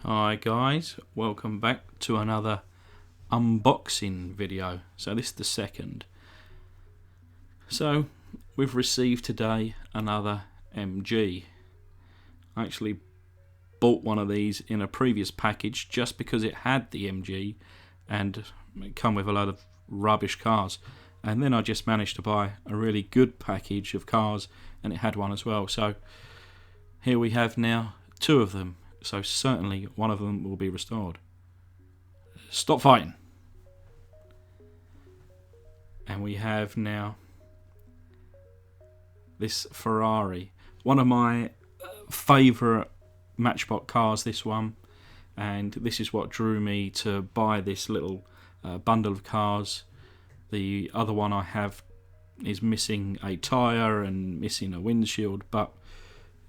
Hi guys, welcome back to another unboxing video. So this is the second. So we've received today another MG. I actually bought one of these in a previous package just because it had the MG and it come with a load of rubbish cars. And then I just managed to buy a really good package of cars and it had one as well. So here we have now two of them. So certainly one of them will be restored. Stop fighting. And we have now this Ferrari. One of my favourite Matchbox cars, this one. And this is what drew me to buy this little bundle of cars. The other one I have is missing a tyre and missing a windshield. But,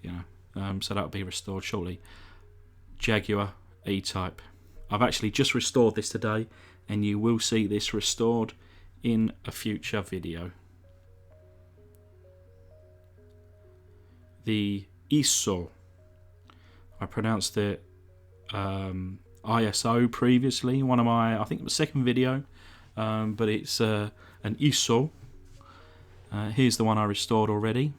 you know, so that'll be restored shortly. Jaguar E-Type. I've actually just restored this today and you will see this restored in a future video. The ISO. I pronounced it ISO previously, one of my, I think it was second video, but it's an ISO. Here's the one I restored already.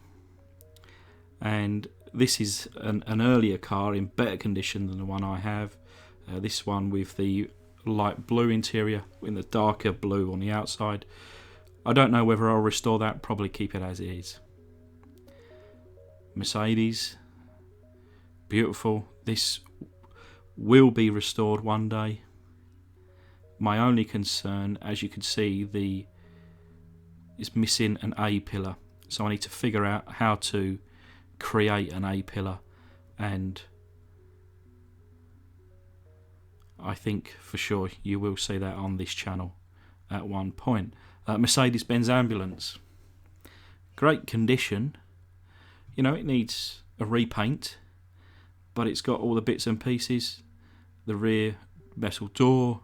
And this is an earlier car in better condition than the one I have. This one with the light blue interior in the darker blue on the outside. I don't know whether I'll restore that, probably keep it as it is. Mercedes, beautiful. This will be restored one day. My only concern, as you can see, is missing an A pillar. So I need to figure out how to create an A pillar, and I think for sure you will see that on this channel at one point. Mercedes-Benz ambulance, great condition. You know, it needs a repaint, but it's got all the bits and pieces. The rear metal door,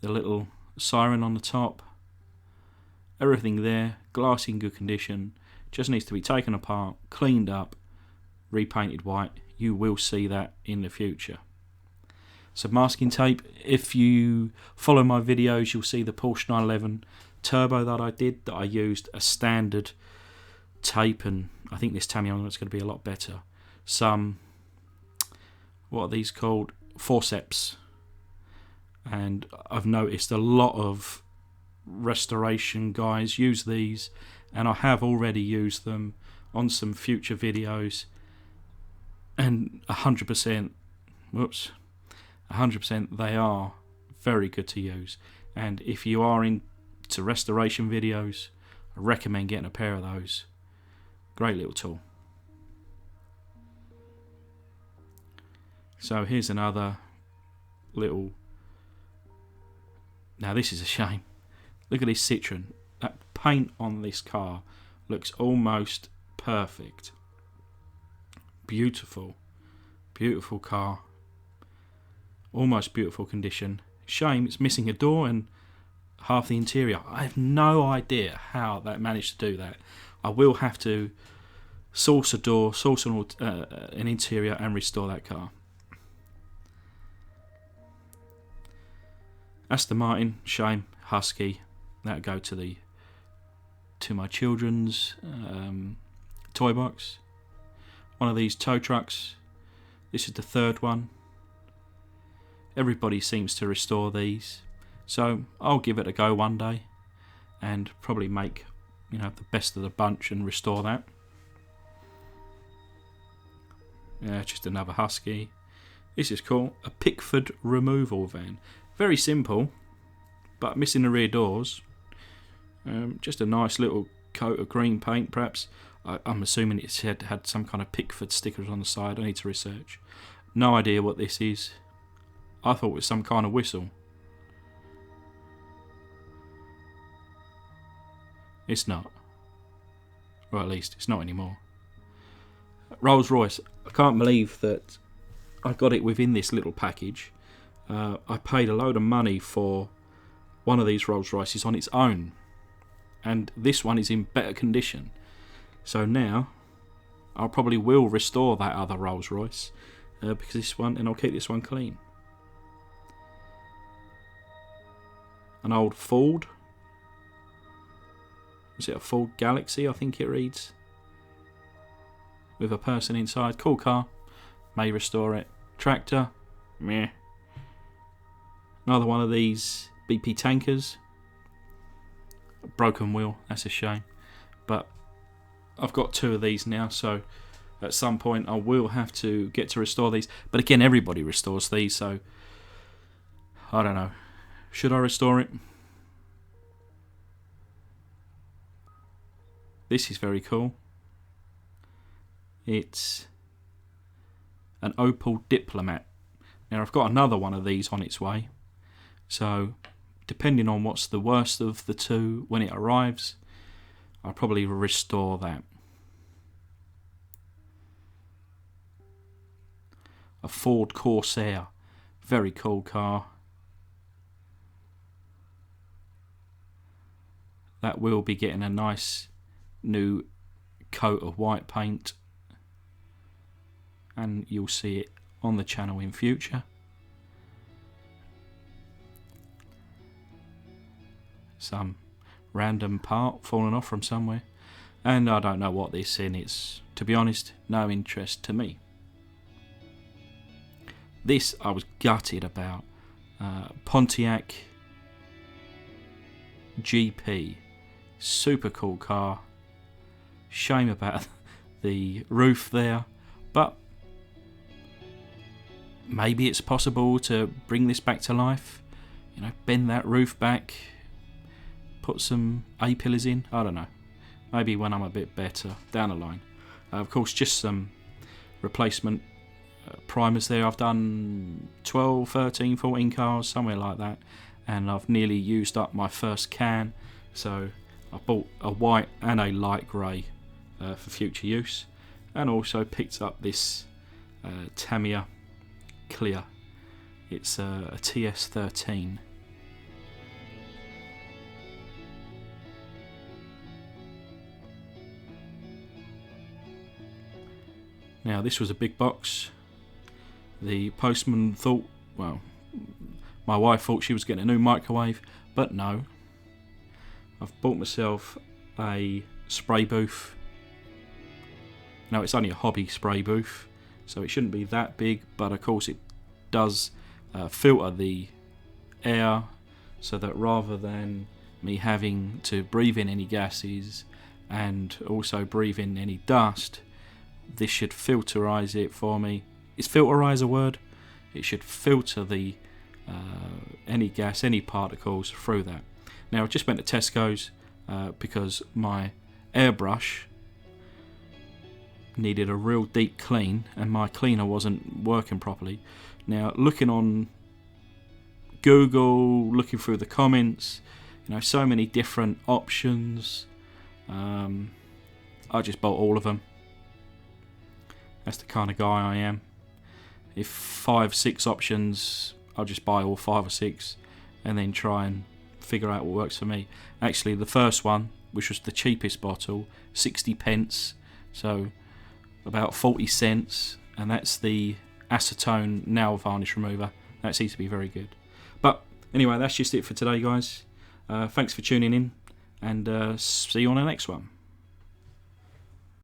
the little siren on the top, everything there, glass in good condition. Just needs to be taken apart, cleaned up, repainted white. You will see that in the future. So masking tape, if you follow my videos, you'll see the Porsche 911 Turbo that I did, that I used a standard tape, and I think this Tamiya is going to be a lot better. Some, what are these called? Forceps. And I've noticed a lot of restoration guys use these, and I have already used them on some future videos, and 100%, 100% they are very good to use. And if you are into restoration videos, I recommend getting a pair of those. Great little tool. So here's another little, now this is a shame. Look at this Citroen. That paint on this car looks almost perfect. Beautiful, beautiful car. Almost beautiful condition. Shame it's missing a door and half the interior. I have no idea how that managed to do that. I will have to source a door, source an interior and restore that car. Aston Martin, shame. Husky. That'll go to my children's toy box. One of these tow trucks. This is the third one. Everybody seems to restore these, so I'll give it a go one day and probably make, you know, the best of the bunch and restore that. Yeah, just another Husky. This is cool. A Pickford removal van. Very simple, but missing the rear doors. Just a nice little coat of green paint, perhaps. I'm assuming it had some kind of Pickford stickers on the side. I need to research. No idea what this is. I thought it was some kind of whistle. It's not. Or at least it's not anymore. Royce. I can't believe that I got it within this little package. I paid a load of money for one of these Rolls Royces on its own, and this one is in better condition. So now I probably will restore that other Rolls Royce because this one, and I'll keep this one clean. An old Ford. Is it a Ford Galaxy? I think it reads. With a person inside. Cool car. May restore it. Tractor. Meh. Another one of these BP tankers. Broken wheel. That's a shame. But I've got 2 of these now, so at some point I will have to get to restore these. But again, everybody restores these, so I don't know. Should I restore it? This is very cool. It's an Opel Diplomat. Now I've got another one of these on its way. So depending on what's the worst of the 2 when it arrives, I'll probably restore that. A Ford Corsair. Very cool car. That will be getting a nice new coat of white paint, and you'll see it on the channel in future. Some random part falling off from somewhere, and I don't know what this is. It's, to be honest, no interest to me. This I was gutted about. Pontiac GP. Super cool car. Shame about the roof there, but maybe it's possible to bring this back to life. You know, bend that roof back, put some A-pillars in. I don't know. Maybe when I'm a bit better down the line. Of course, just some replacement primers there. I've done 12, 13, 14 cars, somewhere like that, and I've nearly used up my first can, so I bought a white and a light grey for future use, and also picked up this Tamiya Clear. It's a TS13. Now this was a big box. The postman thought, well, my wife thought she was getting a new microwave, but no. I've bought myself a spray booth. Now it's only a hobby spray booth, so it shouldn't be that big, but of course it does filter the air, so that rather than me having to breathe in any gases and also breathe in any dust, this should filterize it for me. Is filterize a word? It should filter the any gas, any particles through that. Now I've just went to Tesco's because my airbrush needed a real deep clean and my cleaner wasn't working properly. Now looking on Google, looking through the comments, you know, so many different options, I just bought all of them. That's the kind of guy I am. If 5, 6 options, I'll just buy all 5 or 6 and then try and figure out what works for me. Actually, the first one, which was the cheapest bottle, 60 pence, so about 40 cents, and that's the acetone nail varnish remover. That seems to be very good. But anyway, that's just it for today, guys. Thanks for tuning in, and see you on the next one.